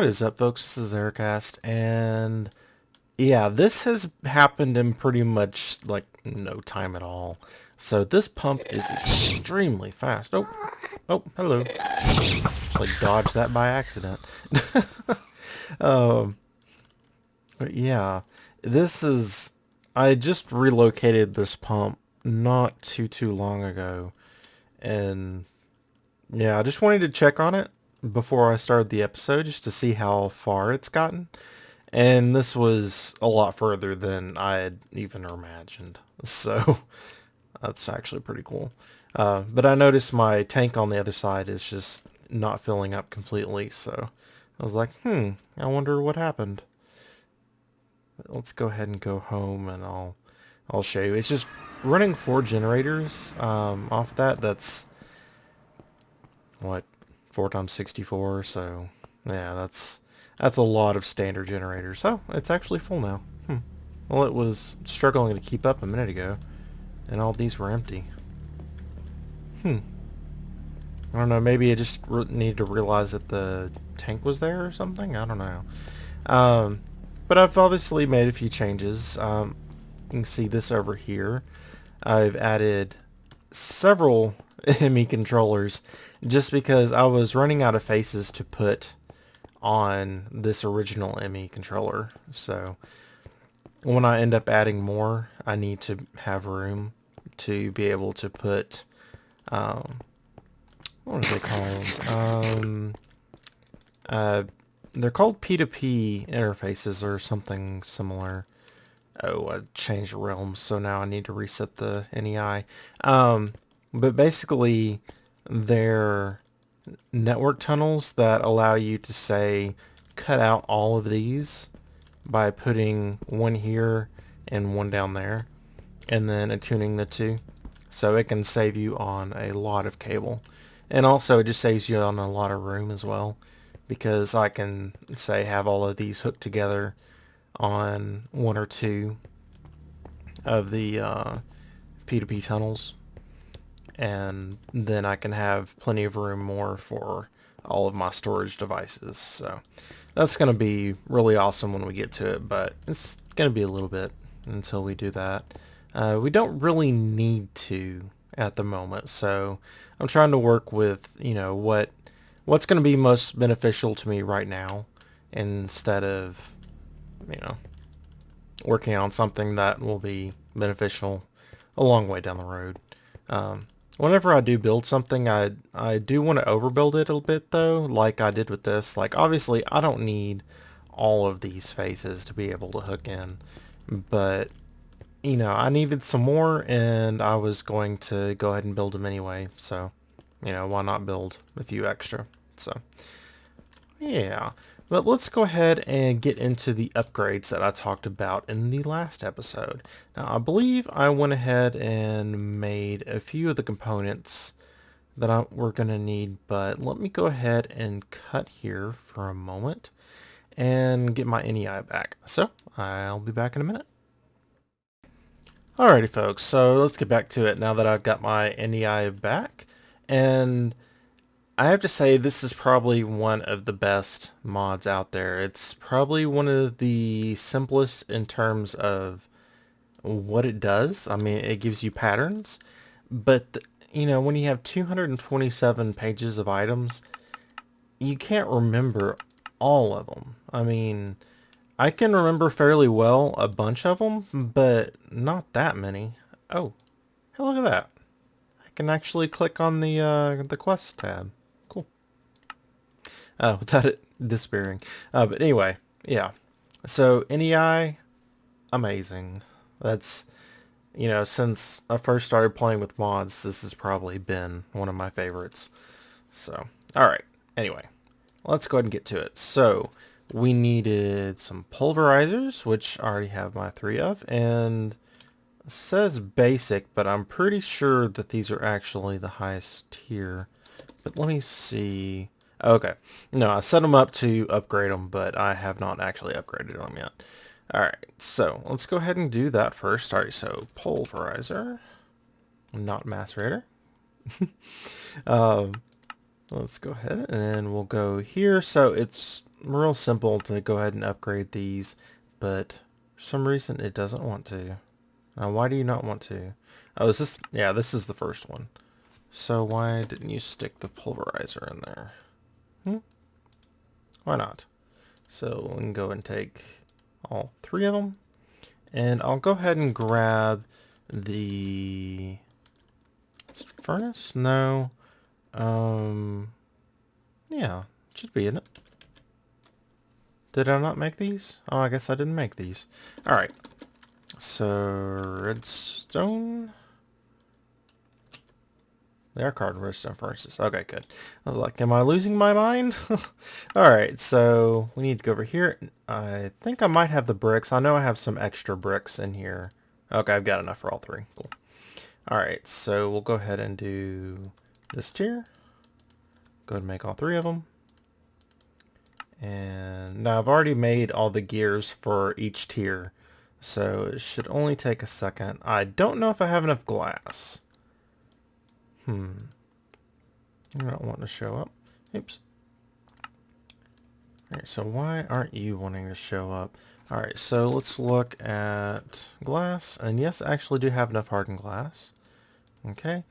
What is up, folks? This is Aircast, and yeah, this has happened in pretty much like no time at all. So this pump is extremely fast. Oh, hello. Just like dodged that by accident. um, but yeah, this is. I just relocated this pump not too long ago, and yeah, I just wanted to check on it before I started the episode just to see how far it's gotten. And this was a lot further than I had even imagined. So that's actually pretty cool. But I noticed my tank on the other side is just not filling up completely. So I was like, I wonder what happened. Let's go ahead and go home and I'll show you. It's just running 4 generators off of that. That's what, 4 times 64. So yeah, that's a lot of standard generators. Oh, it's actually full now. Well, it was struggling to keep up a minute ago, and all these were empty. I don't know, maybe I just needed to realize that the tank was there or something? I don't know. Um, but I've obviously made a few changes. You can see this over here. I've added several ME controllers just because I was running out of faces to put on this original ME controller. So when I end up adding more, I need to have room to be able to put, um, what are they called? Uh, they're called P2P interfaces or something similar. Oh, I changed realms, so now I need to reset the NEI. But basically, they're network tunnels that allow you to say, cut out all of these by putting one here and one down there, and then attuning the two. So it can save you on a lot of cable. And also it just saves you on a lot of room as well, because I can say have all of these hooked together on one or two of the P2P tunnels, and then I can have plenty of room more for all of my storage devices. So that's going to be really awesome when we get to it, but it's going to be a little bit until we do that. We don't really need to at the moment, so I'm trying to work with, what's going to be most beneficial to me right now, instead of, you know, working on something that will be beneficial a long way down the road. Whenever I do build something, I do want to overbuild it a bit though, like I did with this. Like obviously I don't need all of these faces to be able to hook in, but I needed some more and I was going to go ahead and build them anyway. So, why not build a few extra? So, yeah. But let's go ahead and get into the upgrades that I talked about in the last episode. Now, I believe I went ahead and made a few of the components that we're going to need, but let me go ahead and cut here for a moment and get my NEI back. So, I'll be back in a minute. Alrighty folks, so let's get back to it now that I've got my NEI back. And I have to say this is probably one of the best mods out there. It's probably one of the simplest in terms of what it does. I mean, it gives you patterns, but when you have 227 pages of items, you can't remember all of them. I mean, I can remember fairly well a bunch of them, but not that many. Oh, hey, look at that. I can actually click on the quest tab. Cool. Without it disappearing. But anyway, yeah. So NEI, amazing. That's, since I first started playing with mods, this has probably been one of my favorites. So, alright. Anyway, let's go ahead and get to it. So, we needed some pulverizers, which I already have my 3 of, and it says basic, but I'm pretty sure that these are actually the highest tier. But let me see. Okay. No, I set them up to upgrade them, but I have not actually upgraded them yet. Alright, so let's go ahead and do that first. Alright, so pulverizer, not macerator. um, let's go ahead and we'll go here. So it's real simple to go ahead and upgrade these, but for some reason it doesn't want to. Why do you not want to? Oh, is this? Yeah, this is the first one. So why didn't you stick the pulverizer in there? Why not? So we can go and take all 3 of them. And I'll go ahead and grab the furnace? No. Yeah, should be in it. Did I not make these? Oh, I guess I didn't make these. Alright. So, redstone. They are carbon redstone furnaces. Okay, good. I was like, am I losing my mind? Alright, so we need to go over here. I think I might have the bricks. I know I have some extra bricks in here. Okay, I've got enough for all 3. Cool. Alright, so we'll go ahead and do this tier. Go ahead and make all 3 of them. And now I've already made all the gears for each tier. So it should only take a second. I don't know if I have enough glass. I don't want to show up. Oops. Alright, so why aren't you wanting to show up? Alright, so let's look at glass. And yes, I actually do have enough hardened glass. Okay.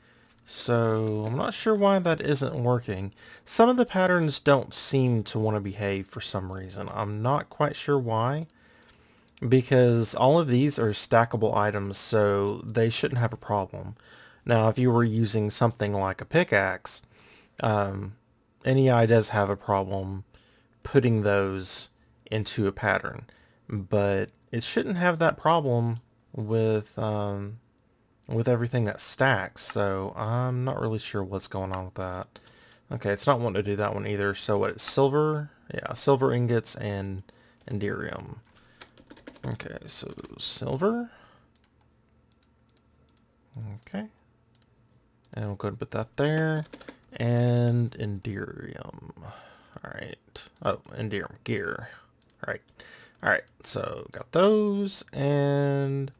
So I'm not sure why that isn't working. Some of the patterns don't seem to want to behave for some reason. I'm not quite sure why. Because all of these are stackable items, so they shouldn't have a problem. Now, if you were using something like a pickaxe, NEI does have a problem putting those into a pattern, but it shouldn't have that problem with everything that stacks. So I'm not really sure what's going on with that. Okay, it's not wanting to do that one either. So what? It's silver? Yeah, silver ingots and enderium. Okay, so silver. Okay. And we'll go ahead and put that there. And enderium. Alright. Oh, enderium gear. Alright. Alright, so got those, and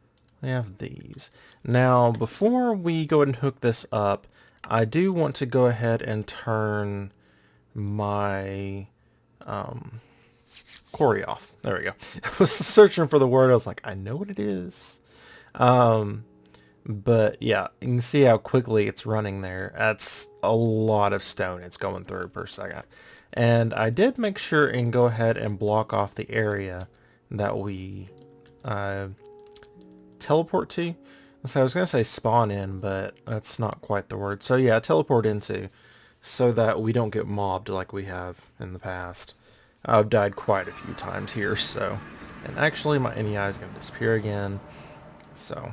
we have these. Now, before we go ahead and hook this up, I do want to go ahead and turn my quarry off. There we go. I was searching for the word. I was like, I know what it is. But yeah, you can see how quickly it's running there. That's a lot of stone it's going through per second. And I did make sure and go ahead and block off the area that we teleport to. So I was going to say spawn in, but that's not quite the word. So yeah, teleport into, so that we don't get mobbed like we have in the past. I've died quite a few times here, so... And actually my NEI is going to disappear again, so...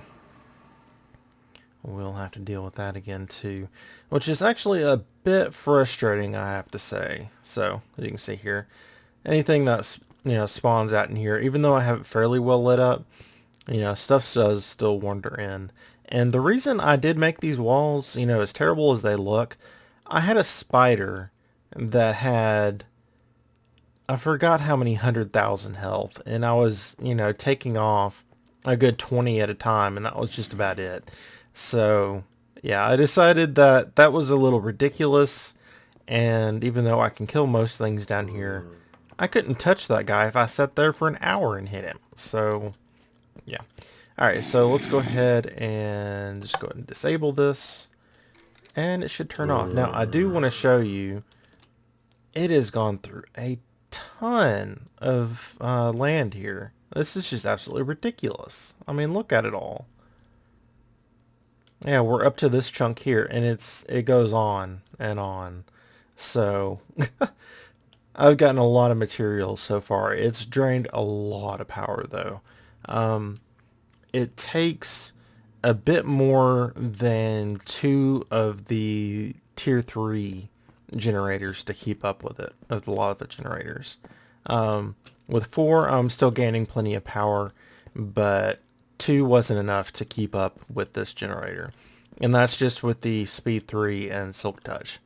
We'll have to deal with that again too, which is actually a bit frustrating, I have to say. So, as you can see here, anything that's, spawns out in here, even though I have it fairly well lit up, stuff does still wander in. And the reason I did make these walls, as terrible as they look, I had a spider that had, I forgot how many 100,000 health, and I was, taking off a good 20 at a time, and that was just about it. So, yeah, I decided that that was a little ridiculous, and even though I can kill most things down here, I couldn't touch that guy if I sat there for an hour and hit him. So, yeah. Alright, so let's go ahead and just go ahead and disable this, and it should turn off. Now, I do want to show you, it has gone through a ton of land here. This is just absolutely ridiculous. I mean, look at it all. Yeah, we're up to this chunk here, and it goes on and on. So, I've gotten a lot of materials so far. It's drained a lot of power, though. It takes a bit more than 2 of the tier 3 generators to keep up with it, with a lot of the generators. With 4, I'm still gaining plenty of power, but 2 wasn't enough to keep up with this generator. And that's just with the Speed 3 and Silk Touch.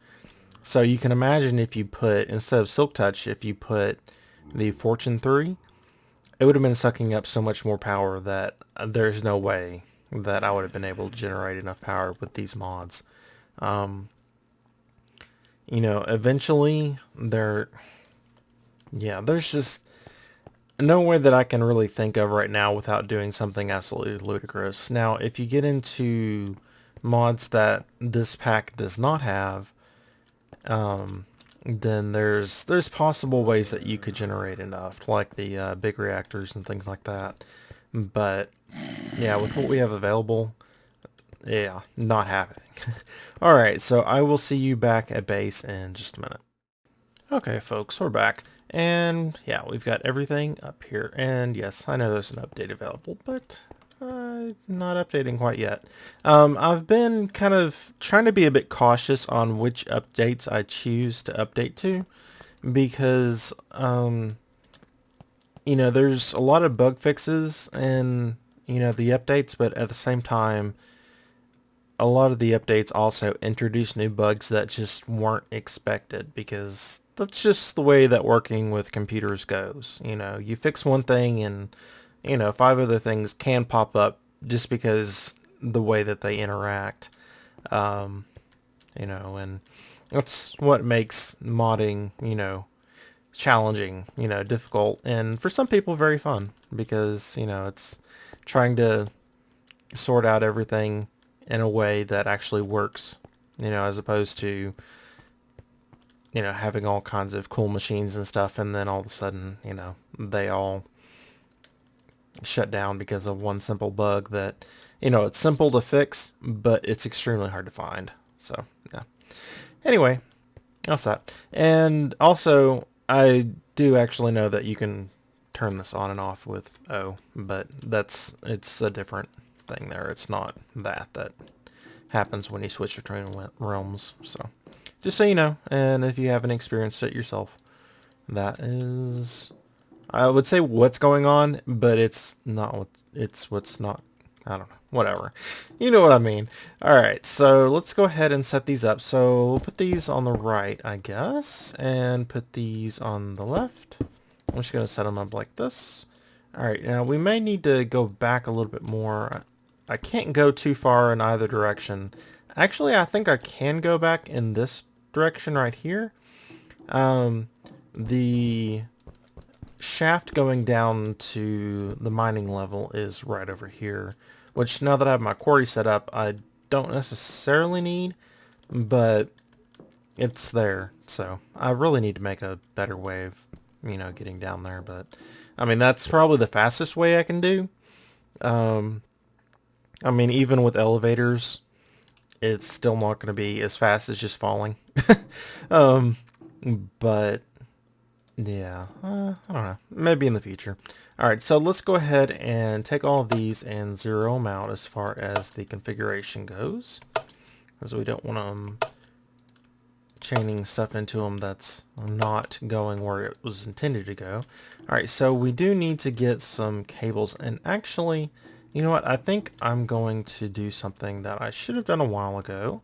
So you can imagine if you put, instead of Silk Touch, if you put the Fortune 3, it would have been sucking up so much more power that there's no way that I would have been able to generate enough power with these mods. Eventually, Yeah, there's just no way that I can really think of right now without doing something absolutely ludicrous. Now, if you get into mods that this pack does not have, then there's possible ways that you could generate enough, like the big reactors and things like that. But yeah, with what we have available, yeah, not happening. All right, so I will see you back at base in just a minute. Okay, folks, we're back. And yeah, we've got everything up here. And yes, I know there's an update available, but not updating quite yet. I've been kind of trying to be a bit cautious on which updates I choose to update to because, you know, there's a lot of bug fixes in, you know, the updates, but at the same time, a lot of the updates also introduce new bugs that just weren't expected because that's just the way that working with computers goes. You know, you fix one thing and, you know, five other things can pop up just because the way that they interact. Um, you know, and that's what makes modding, you know, challenging, you know, difficult, and for some people very fun because, you know, it's trying to sort out everything in a way that actually works, you know, as opposed to, you know, having all kinds of cool machines and stuff and then all of a sudden, you know, they all shut down because of one simple bug that, you know, it's simple to fix, but it's extremely hard to find. So, yeah. Anyway, that's that. And also, I do actually know that you can turn this on and off with O, but it's a different thing there. It's not that happens when you switch between realms. So, just so you know, and if you haven't experienced it yourself, that is, I would say what's going on, but it's not what, it's what's not, I don't know, whatever. You know what I mean. Alright, so let's go ahead and set these up. So we'll put these on the right, I guess, and put these on the left. I'm just going to set them up like this. Alright, now we may need to go back a little bit more. I can't go too far in either direction. Actually, I think I can go back in this direction right here. The shaft going down to the mining level is right over here, which now that I have my quarry set up, I don't necessarily need, but it's there. So I really need to make a better way of, you know, getting down there. But I mean, that's probably the fastest way I can do. I mean, even with elevators, it's still not going to be as fast as just falling. um, but yeah, I don't know. Maybe in the future. Alright, so let's go ahead and take all of these and zero them out as far as the configuration goes. Because we don't want them chaining stuff into them that's not going where it was intended to go. Alright, so we do need to get some cables. And actually, you know what? I think I'm going to do something that I should have done a while ago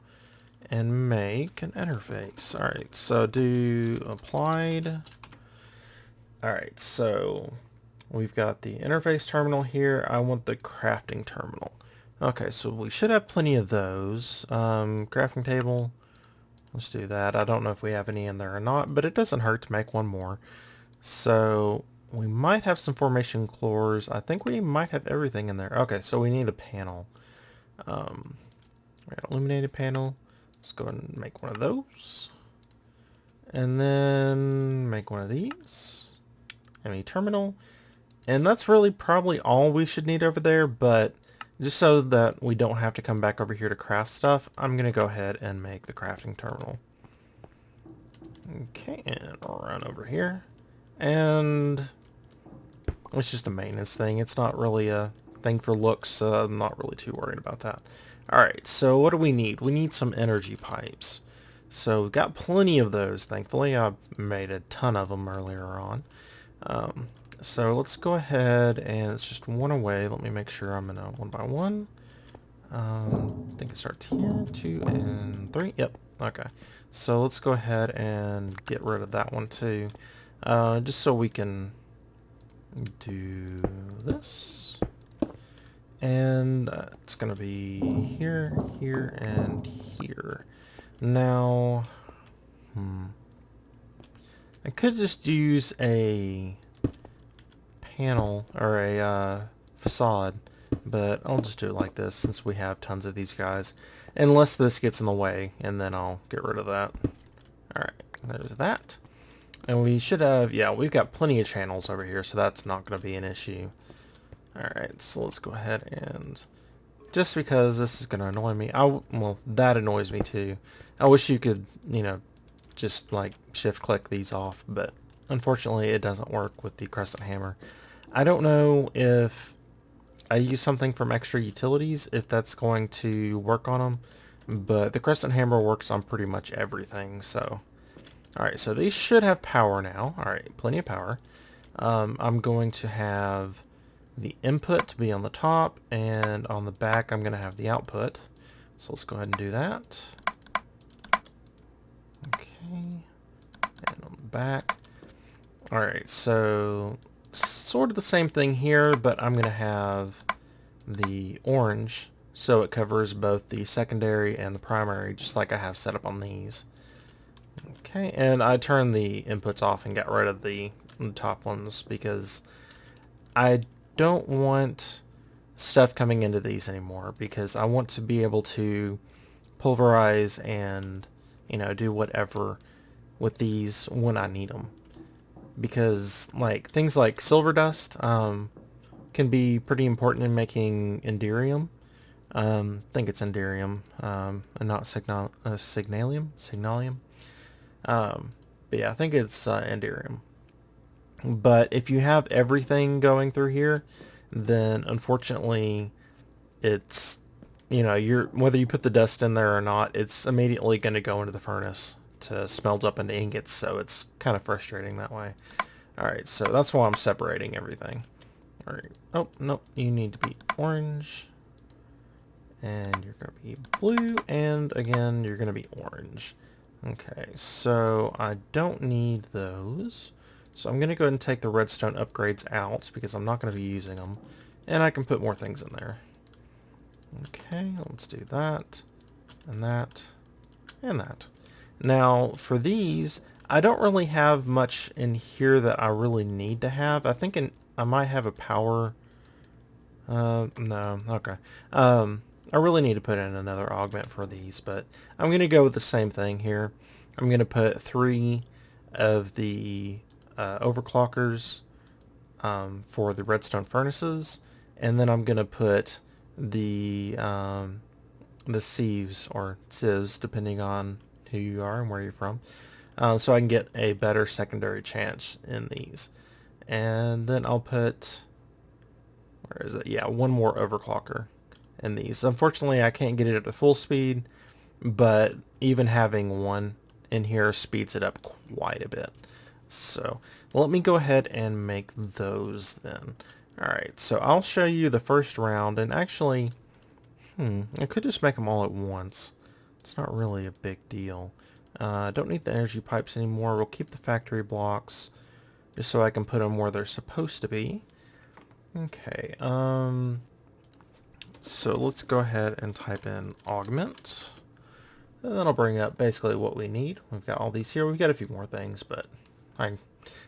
and make an interface. Alright, so do applied. Alright, so we've got the interface terminal here. I want the crafting terminal. Okay, so we should have plenty of those. Crafting table, let's do that. I don't know if we have any in there or not, but it doesn't hurt to make one more. So we might have some formation cores. I think we might have everything in there. Okay, so we need a panel. Illuminated panel. Let's go ahead and make one of those. And then make one of these. Any terminal. And that's really probably all we should need over there, but just so that we don't have to come back over here to craft stuff, I'm going to go ahead and make the crafting terminal. Okay, and I'll run over here. And it's just a maintenance thing. It's not really a thing for looks, so I'm not really too worried about that. Alright, so what do we need? We need some energy pipes. So we've got plenty of those, thankfully. I made a ton of them earlier on. So let's go ahead and it's just one away. Let me make sure I'm in a one by one. I think it starts here, 2 and 3. Yep. Okay. So let's go ahead and get rid of that one too. Just so we can do this. And it's going to be here, here, and here. Now, I could just use a panel or a facade, but I'll just do it like this since we have tons of these guys. Unless this gets in the way, and then I'll get rid of that. Alright, there's that. And we should have, yeah, we've got plenty of channels over here, so that's not going to be an issue. Alright, so let's go ahead and, just because this is going to annoy me, well, that annoys me too. I wish you could, you know, just like shift click these off, but unfortunately it doesn't work with the crescent hammer. I don't know if I use something from extra utilities, if that's going to work on them, but the crescent hammer works on pretty much everything, so. Alright, so these should have power now. Alright, plenty of power. I'm going to have the input to be on the top, and on the back I'm going to have the output. So let's go ahead and do that. Okay, and on the back. Alright, so sort of the same thing here, but I'm going to have the orange so it covers both the secondary and the primary, just like I have set up on these. Okay, and I turned the inputs off and got rid of the top ones because I don't want stuff coming into these anymore, because I want to be able to pulverize and, you know, do whatever with these when I need them. Because like things like silver dust can be pretty important in making Enderium. I think it's Enderium and not Signalium. Signalium. But yeah, I think it's Enderium. But if you have everything going through here, then unfortunately it's, you know, whether you put the dust in there or not, it's immediately going to go into the furnace to smelt up into ingots, so it's kind of frustrating that way. Alright, so that's why I'm separating everything. Alright, oh, no, you need to be orange, and you're going to be blue, and again, you're going to be orange. Okay, so I don't need those. So I'm going to go ahead and take the redstone upgrades out because I'm not going to be using them. And I can put more things in there. Okay, let's do that, and that, and that. Now, for these, I don't really have much in here that I really need to have. I think I might have a power... no, okay. I really need to put in another augment for these, but I'm going to go with the same thing here. I'm going to put 3 of the overclockers for the redstone furnaces, and then I'm going to put the sieves, or sieves, depending on who you are and where you're from, so I can get a better secondary chance in these. And then I'll put, where is it? Yeah, 1 more overclocker in these. Unfortunately, I can't get it at full speed, but even having 1 in here speeds it up quite a bit. So let me go ahead and make those then. Alright, so I'll show you the first round, and actually, I could just make them all at once. It's not really a big deal. Don't need the energy pipes anymore. We'll keep the factory blocks just so I can put them where they're supposed to be. Okay, so let's go ahead and type in augment. And that'll bring up basically what we need. We've got all these here. We've got a few more things, but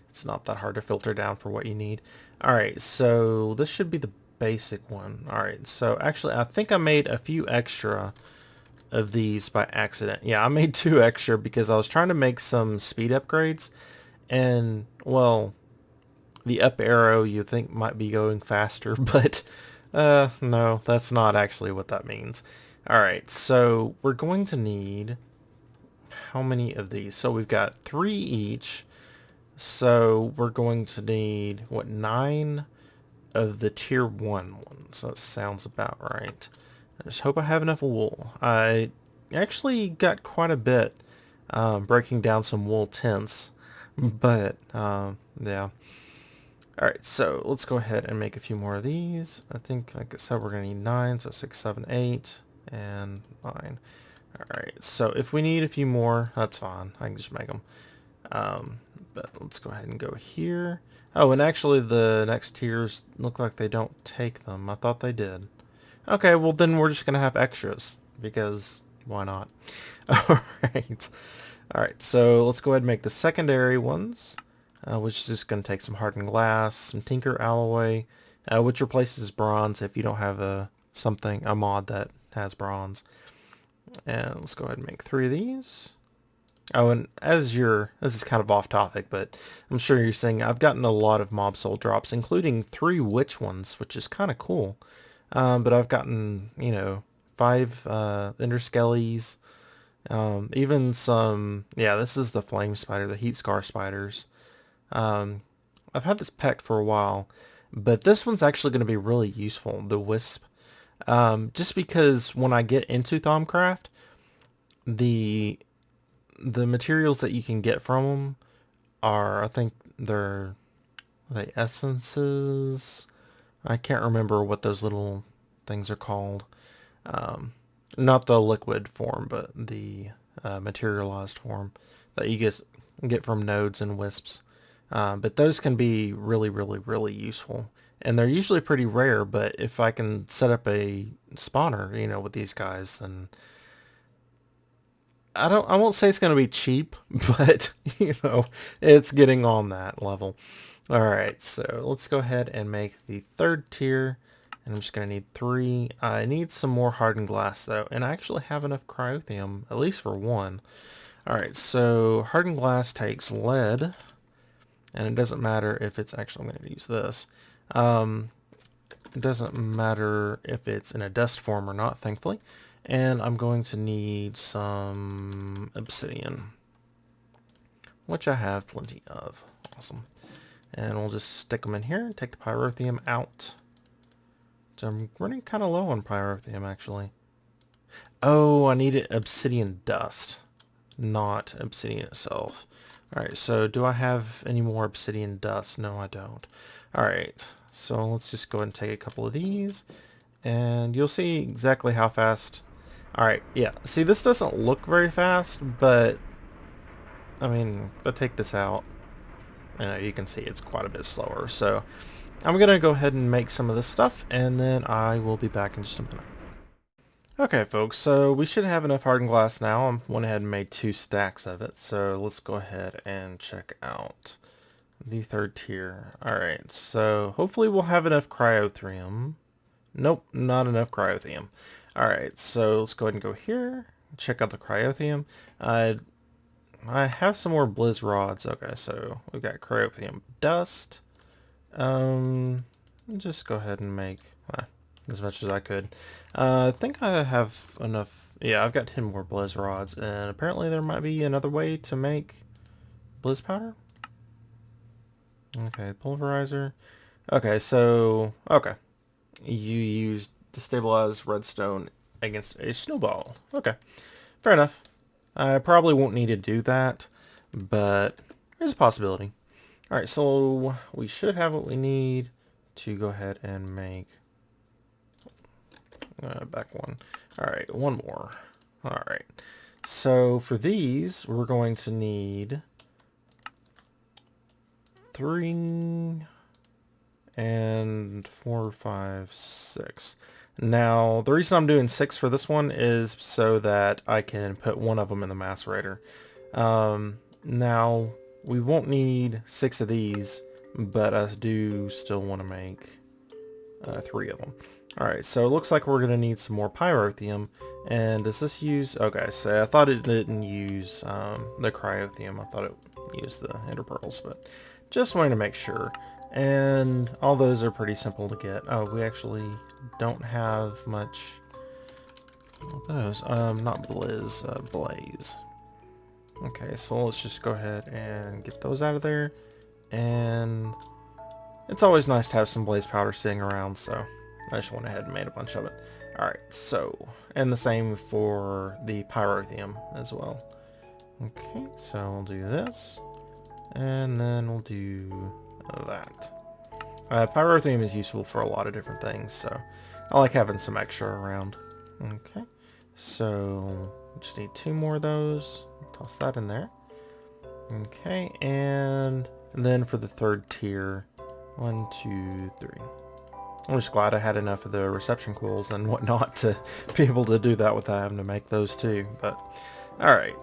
it's not that hard to filter down for what you need. Alright, so this should be the basic one. Alright, so actually I think I made a few extra of these by accident. Yeah, I made 2 extra because I was trying to make some speed upgrades, and, well, the up arrow you think might be going faster, but no, that's not actually what that means. Alright, so we're going to need how many of these? So we've got 3 each. So we're going to need, what, 9 of the tier 1 ones. That sounds about right. I just hope I have enough wool. I actually got quite a bit breaking down some wool tents, but yeah. Alright, so let's go ahead and make a few more of these. I think, like I said, we're going to need 9, so 6, 7, 8, and 9. Alright, so if we need a few more, that's fine. I can just make them. But let's go ahead and go here. Oh, and actually the next tiers look like they don't take them. I thought they did. Okay, well then we're just going to have extras, because why not? Alright. Alright, so let's go ahead and make the secondary ones, which is just going to take some hardened glass, some tinker alloy, which replaces bronze if you don't have a mod that has bronze. And let's go ahead and make 3 of these. Oh, and this is kind of off topic, but I'm sure you're seeing I've gotten a lot of mob soul drops, including 3 witch ones, which is kind of cool. But I've gotten, 5 ender skellies, even some, yeah, this is the flame spider, the heat scar spiders. I've had this pecked for a while, but this one's actually going to be really useful, the wisp. Just because when I get into TolkienCraft, the materials that you can get from them are, I think they're the essences. I can't remember what those little things are called. Not the liquid form, but the materialized form that you get from nodes and wisps. But those can be really, really, really useful. And they're usually pretty rare, but if I can set up a spawner, with these guys, then I won't say it's going to be cheap, but, it's getting on that level. Alright, so let's go ahead and make the 3rd tier. And I'm just going to need 3. I need some more hardened glass, though. And I actually have enough cryotheum, at least for 1. Alright, so hardened glass takes lead. And it doesn't matter if it's actually, I'm going to use this. It doesn't matter if it's in a dust form or not, thankfully. And I'm going to need some obsidian, which I have plenty of. Awesome. And we'll just stick them in here and take the pyrotheum out. So I'm running kind of low on pyrotheum, actually. Oh, I needed obsidian dust, not obsidian itself. Alright, so do I have any more obsidian dust? No, I don't. Alright, so let's just go ahead and take a couple of these, and you'll see exactly how fast. Alright, yeah. See, this doesn't look very fast, but, I mean, if I take this out, you can see it's quite a bit slower. So I'm going to go ahead and make some of this stuff, and then I will be back in just a minute. Okay, folks, so we should have enough hardened glass now. I went ahead and made 2 stacks of it, so let's go ahead and check out the 3rd tier. Alright, so hopefully we'll have enough cryotheum. Nope, not enough cryotheum. Alright, so let's go ahead and go here, check out the cryotheum. I have some more blizz rods. Okay, so we've got cryotheum dust. Just go ahead and make as much as I could. I think I have enough. Yeah, I've got 10 more blizz rods, and apparently there might be another way to make blizz powder. Okay, pulverizer. Okay, so you use destabilized redstone against a snowball. Okay, fair enough. I probably won't need to do that, but there's a possibility. Alright, so we should have what we need to go ahead and make back one. Alright, one more. Alright, so for these, we're going to need 3 and 4, 5, 6. Now, the reason I'm doing 6 for this one is so that I can put one of them in the macerator. Now, we won't need 6 of these, but I do still want to make 3 of them. Alright, so it looks like we're going to need some more pyrotheum. And does this use... Okay, so I thought it didn't use the cryotheum. I thought it used the ender pearls, but just wanted to make sure. And all those are pretty simple to get. Oh, we actually don't have much of those. Not blizz, blaze. Okay, so let's just go ahead and get those out of there. And it's always nice to have some blaze powder sitting around, so I just went ahead and made a bunch of it. Alright, so, and the same for the pyrotheum as well. Okay, so we'll do this, and then we'll do that. Pyrotheum is useful for a lot of different things, so I like having some extra around. Okay, so just need 2 more of those. Toss that in there. Okay, and then for the 3rd tier, 1, 2, 3. I'm just glad I had enough of the reception quills and whatnot to be able to do that without having to make those too. But alright,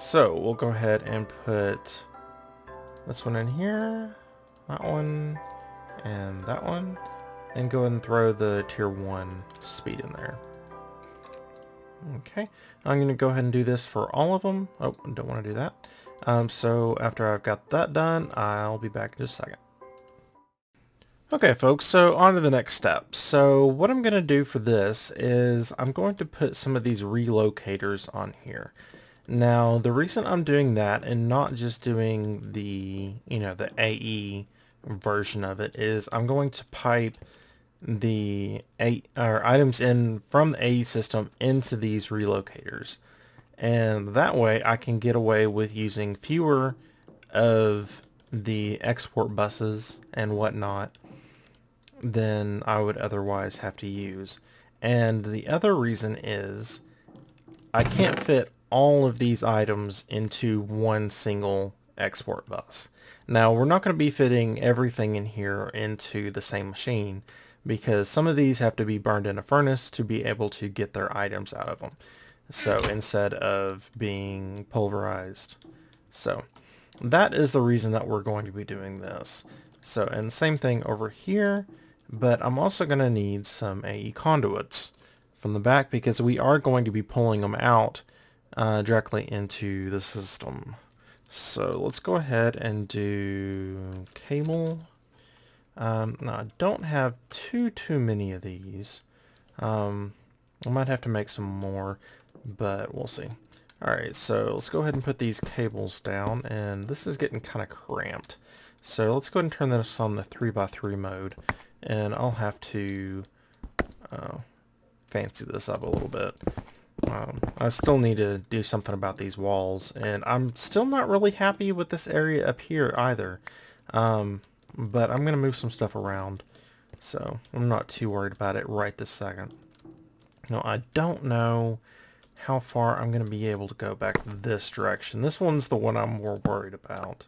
So we'll go ahead and put this one in here, that one, and that one, and go ahead and throw the tier 1 speed in there. Okay, I'm going to go ahead and do this for all of them. Oh, don't want to do that. So after I've got that done, I'll be back in just a second. Okay folks, so on to the next step. So what I'm going to do for this is I'm going to put some of these relocators on here. Now the reason I'm doing that and not just doing the, the AE version of it is I'm going to pipe the items in from the AE system into these relocators. And that way I can get away with using fewer of the export buses and whatnot than I would otherwise have to use. And the other reason is I can't fit all of these items into one single export bus. Now we're not going to be fitting everything in here into the same machine because some of these have to be burned in a furnace to be able to get their items out of them. So instead of being pulverized. So that is the reason that we're going to be doing this. So, and same thing over here, but I'm also going to need some AE conduits from the back because we are going to be pulling them out directly into the system. So let's go ahead and do cable. Now I don't have too many of these. I might have to make some more, but we'll see. Alright, so let's go ahead and put these cables down, and this is getting kind of cramped. So let's go ahead and turn this on the 3x3 mode, and I'll have to fancy this up a little bit. I still need to do something about these walls, and I'm still not really happy with this area up here either. But I'm going to move some stuff around, so I'm not too worried about it right this second. Now, I don't know how far I'm going to be able to go back this direction. This one's the one I'm more worried about.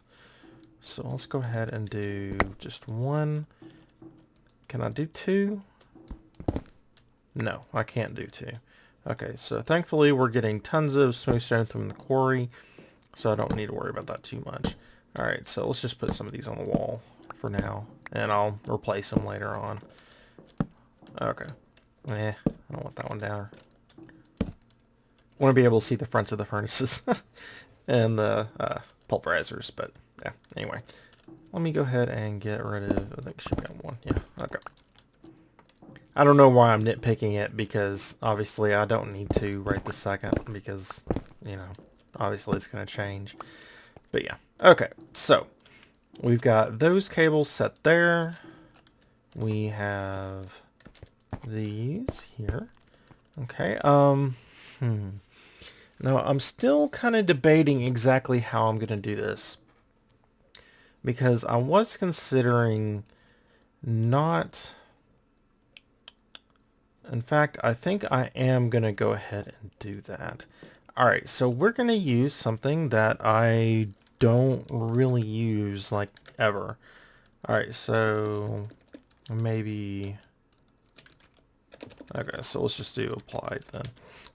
So let's go ahead and do just one. Can I do two? No, I can't do two. Okay, so thankfully we're getting tons of smooth stone from the quarry, so I don't need to worry about that too much. Alright, so let's just put some of these on the wall for now, and I'll replace them later on. Okay. I don't want that one down. Want to be able to see the fronts of the furnaces and the pulverizers, but yeah, anyway. Let me go ahead and get rid of, I think she got one. Yeah, okay. I don't know why I'm nitpicking it, because obviously I don't need to right this second, because, obviously it's going to change. But yeah, okay, so we've got those cables set there. We have these here. Okay, now I'm still kind of debating exactly how I'm going to do this, because I was considering not... In fact, I think I am going to go ahead and do that. Alright, so we're going to use something that I don't really use, like, ever. Alright, so maybe... Okay, so let's just do applied then.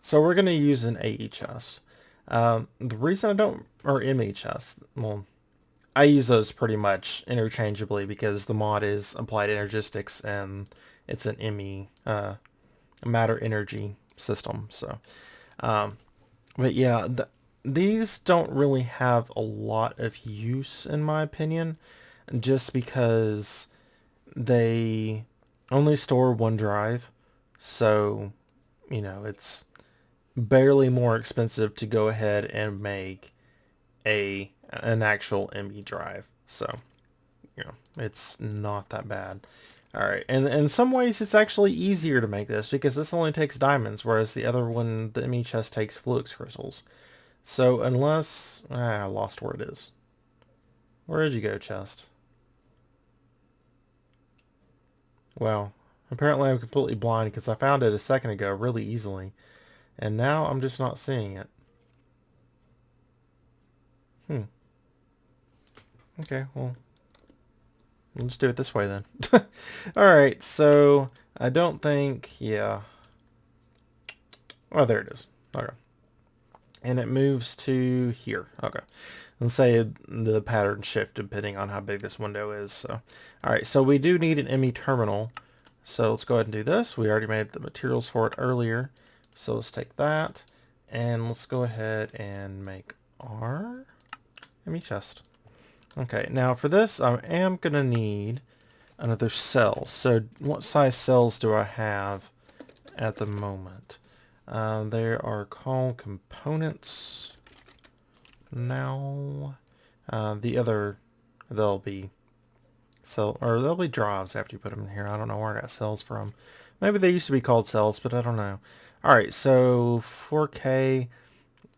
So we're going to use an AE chest. The reason I don't... Or ME chest, well, I use those pretty much interchangeably because the mod is applied energistics and it's an ME matter energy system. So, but yeah, these don't really have a lot of use in my opinion, just because they only store one drive. So, it's barely more expensive to go ahead and make an actual ME drive. So, it's not that bad. Alright, and in some ways it's actually easier to make this because this only takes diamonds, whereas the other one, the ME chest, takes flux crystals. So unless... I lost where it is. Where did you go, chest? Well, apparently I'm completely blind because I found it a second ago really easily. And now I'm just not seeing it. Okay, well... Let's do it this way then. Alright, so I don't think... Yeah. Oh, there it is. Okay. and it moves to here. Okay. Let's say the pattern shift depending on how big this window is. So, all right, so we do need an ME terminal. So let's go ahead and do this. We already made the materials for it earlier. So let's take that and let's go ahead and make our ME chest. Okay, now for this, I am going to need another cell. So what size cells do I have at the moment? They are called components. Now, the other, they'll be they'll be drives after you put them in here. I don't know where I got cells from. Maybe they used to be called cells, but I don't know. All right, so 4K,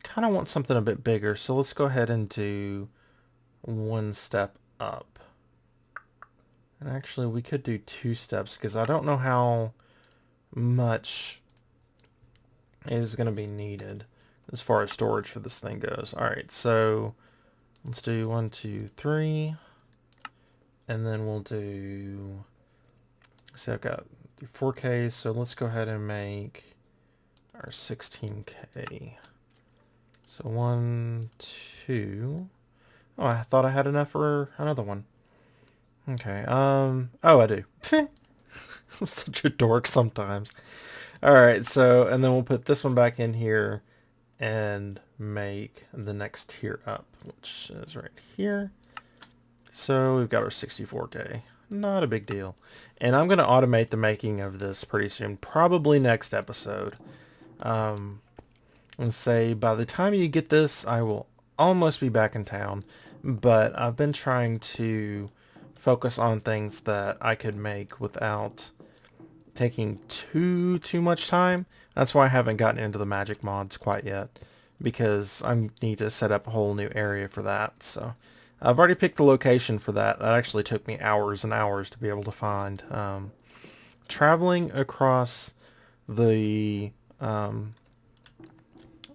kind of want something a bit bigger. So let's go ahead and do one step up. And actually, we could do 2 steps because I don't know how much is going to be needed as far as storage for this thing goes. All right, so let's do 1, 2, 3, and then we'll do. So I've got 4K. So let's go ahead and make our 16K. So 1, 2. Oh, I thought I had enough for another one. Okay. Oh, I do. I'm such a dork sometimes. All right. So, and then we'll put this one back in here and make the next tier up, which is right here. So we've got our 64K. Not a big deal. And I'm going to automate the making of this pretty soon, probably next episode. And say by the time you get this, I will almost be back in town. But I've been trying to focus on things that I could make without taking too much time. That's why I haven't gotten into the magic mods quite yet, because I need to set up a whole new area for that. So I've already picked the location for that. That actually took me hours and hours to be able to find. Traveling across the Lord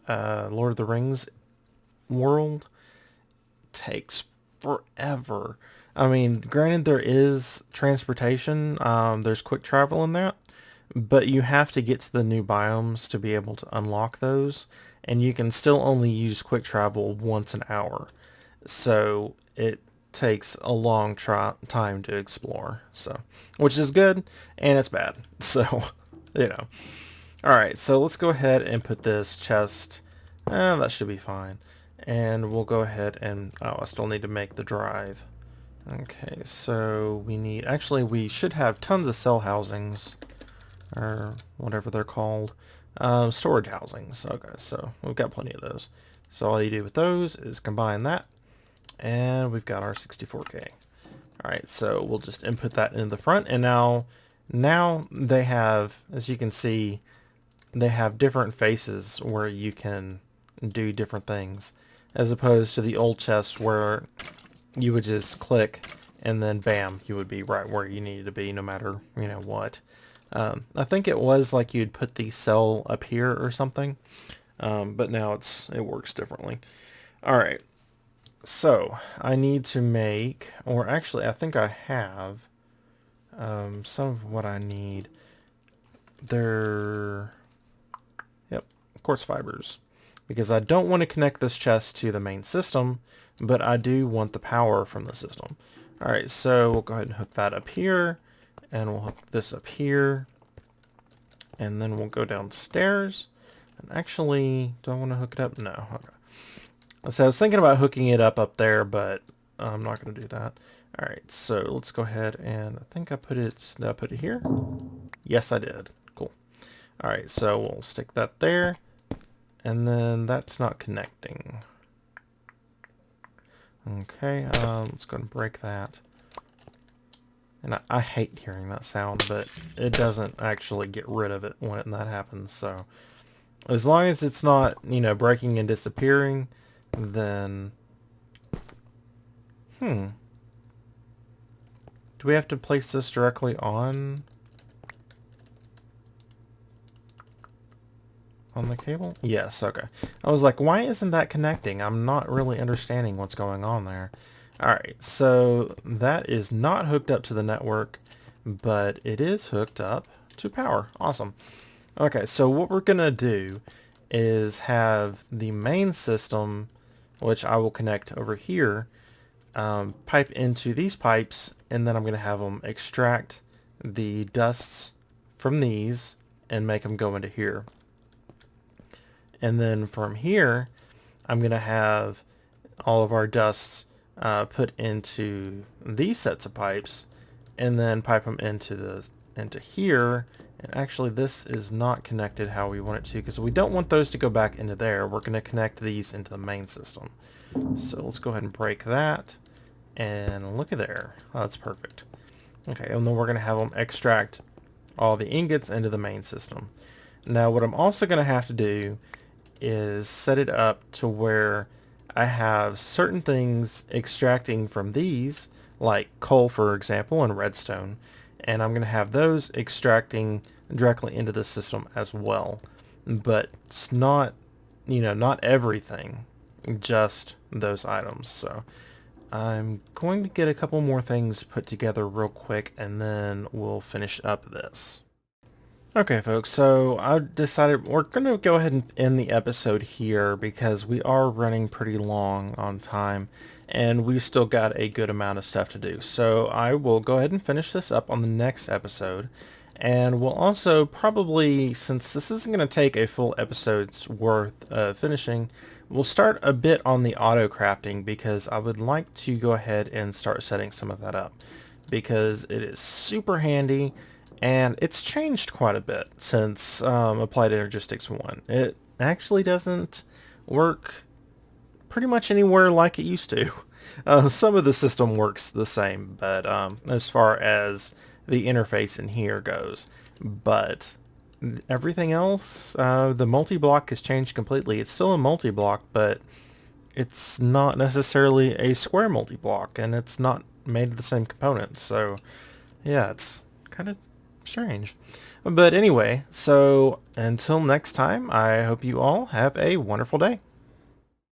of the Rings world takes forever. I mean, granted, there is transportation. There's quick travel in that, but you have to get to the new biomes to be able to unlock those, and you can still only use quick travel once an hour. So it takes a long time to explore. So, which is good, and it's bad. So, you know. Alright, so let's go ahead and put this chest. That should be fine. And we'll go ahead and, oh, I still need to make the drive. Okay, so we need, actually we should have tons of cell housings, or whatever they're called. Storage housings. Okay, so we've got plenty of those. So all you do with those is combine that, and we've got our 64K. Alright, so we'll just input that in the front, and now they have, as you can see, they have different faces where you can do different things, as opposed to the old chests where you would just click and then bam, you would be right where you needed to be no matter, you know, what. I think it was like you'd put the cell up here or something, but now it works differently. Alright, so I need to make, or actually I think I have some of what I need. Yep, quartz fibers. Because I don't want to connect this chest to the main system, but I do want the power from the system. Alright, so we'll go ahead and hook that up here, and we'll hook this up here, and then we'll go downstairs. And actually, do I want to hook it up? No. Okay. So I was thinking about hooking it up there, but I'm not going to do that. Alright, so let's go ahead and I think did I put it here? Yes, I did. Cool. Alright, so we'll stick that there. And then that's not connecting. Okay, let's go and break that. And I hate hearing that sound, but it doesn't actually get rid of it when that happens. So as long as it's not, you know, breaking and disappearing, then... Do we have to place this directly on the cable? Yes, okay. I was like, why isn't that connecting? I'm not really understanding what's going on there. Alright, so that is not hooked up to the network, but it is hooked up to power. Awesome. Okay, so what we're going to do is have the main system, which I will connect over here, pipe into these pipes, and then I'm going to have them extract the dusts from these and make them go into here. And then from here, I'm going to have all of our dusts put into these sets of pipes, and then pipe them into here. And actually, this is not connected how we want it to, because we don't want those to go back into there. We're going to connect these into the main system. So let's go ahead and break that, and look at there. Oh, that's perfect. Okay, and then we're going to have them extract all the ingots into the main system. Now, what I'm also going to have to do is set it up to where I have certain things extracting from these, like coal, for example, and redstone, and I'm going to have those extracting directly into the system as well. But it's not, not everything, just those items. So I'm going to get a couple more things put together real quick, and then we'll finish up this. Okay, folks, so I decided we're going to go ahead and end the episode here because we are running pretty long on time and we've still got a good amount of stuff to do. So I will go ahead and finish this up on the next episode, and we'll also probably, since this isn't going to take a full episode's worth of finishing, we'll start a bit on the auto crafting because I would like to go ahead and start setting some of that up because it is super handy. And it's changed quite a bit since Applied Energistics 1. It actually doesn't work pretty much anywhere like it used to. Some of the system works the same, but as far as the interface in here goes. But everything else, the multi-block has changed completely. It's still a multi-block, but it's not necessarily a square multi-block, and it's not made of the same components. So, yeah, it's kind of strange. But anyway, so until next time, I hope you all have a wonderful day.